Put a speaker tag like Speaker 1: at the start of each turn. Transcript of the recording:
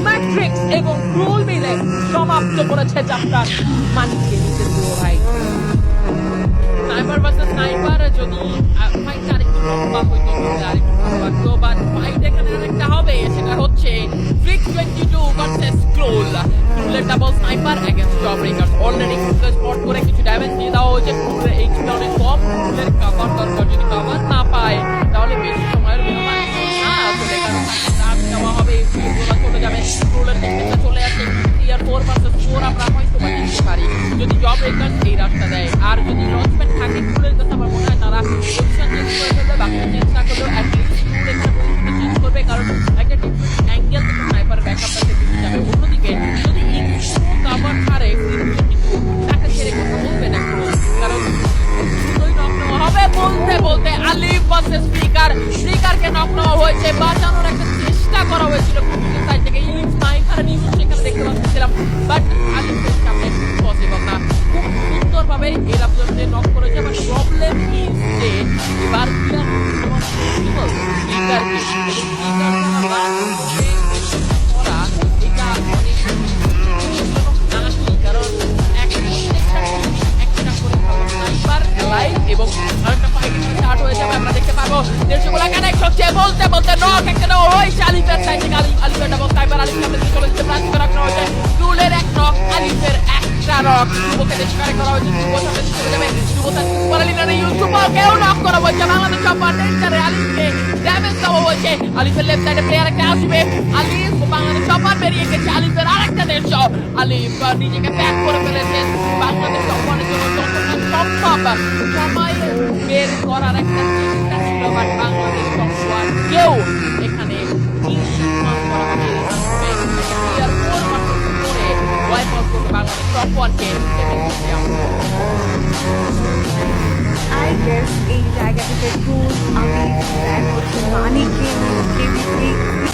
Speaker 1: Matrix এবং ক্রুল মিলে সমাপ্ত করেছে যাত্রার মানিককে নিচে দিও ভাই। স্নাইপার ভার্সেস স্নাইপার যদি ফাইট আরেকটু লম্বা হইতো তাহলে আরেকটু ভালো লাগতো, বাট ফাইট এখানে আরেকটা হবে, সেটা হচ্ছে ফ্রিক 22 ভার্সেস ক্রুল। ক্রুলের double sniper against Job Breakers already ক্রুলকে স্পট করে কিছু ড্যামেজ দিয়ে দেওয়া হয়েছে। ক্রুলের এইচপিটা অনেক কম, ক্রুলের কভার দরকার, যদি কভার না পায় তাহলে বেশি সময়ের বিনিময় না চলে কারণ রাত দেওয়া হবে, গোলা চলে যাবে। ক্রুলের টেকনিকটা চলে আসে, ক্লিয়ার 4 ভার্সেস 4 আমরা হয়তো বা জিততে পারি যদি জব ব্রেকার্স এই রাস্তা দেয়। আর যদি লঞ্চপ্যাড থাকে ক্রুলের কাছে আমার মনে হয় তারা পজিশন চেঞ্জ করে ফেলবে, বাকি চেঞ্জ না করলেও অ্যাটলিস্ট ক্রুল এখানে পজিশনটা চেঞ্জ করবে, কারণ একটা ডিফারেন্ট অ্যাঙ্গেল থেকে স্নাইপার ব্যাকআপটা থেকে যাবে। অন্যদিকে যদি কভার ছাড়ে কিন্তু তাকে ছেড়ে কথা বলবে না ক্রুল, কারণ দুটোই নক নেওয়া হবে। বলতে বলতে আলিফ ভার্সেস স্পিকারকে নক নেওয়া হয়েছে, বাঁচানোর একটা চেষ্টা করা হয়েছিল ক্রুলের সাইড থেকে। ইলিফ স্নাইপার নিউজ সেখানে দেখতে পাচ্ছিলাম, বাট আলিফের সামনে পসিবল না। খুব সুন্দরভাবে এর আপনাদের নক করেছে, বাট প্রবলেম ইজ যে এবার ক্লিয়ার পসিবল স্পিকারকে এবং আরেকটা ফাইট স্টার্ট হয়ে যাবে, আমরা দেখতে পাবো। দেশগুলা কানেক্ট হচ্ছে, বলতে বলতে নক একটা নক হয়েছে আলিফের সাইড থেকে। আলিফের ডাবল স্নাইপার আলিফ সামনে দিয়ে চলে যেতে প্রাণ করা হয়েছে। ক্রুলের এক নক, আলিফের একটা নক। যুবকে দেশ কানেক্ট করা হয়েছে, যুব সামনে দিয়ে চলে যাবে। যুব তার পরালিনারে যুবকেও নক করা হয়েছে। বাংলাদেশ সবার নেচারে আলিফকে ড্যামেজ দেওয়া হয়েছে। আলিফের লেফট সাইডে প্লেয়ার একটা আসবে, আলিফ বাংলাদেশ সবার বেরিয়ে গেছে। আলিফের আরেকটা দেশ, আলিফ নিজেকে ব্যাক করে ফেলেছে। বাংলাদেশ সবারের জন্য যতটা সম্ভব সময় বের করার একটা চেষ্টা ছিল, বাট বাংলাদেশ সবার কেউ এখানে
Speaker 2: আই গেস এই জায়গা থেকে ক্রুজ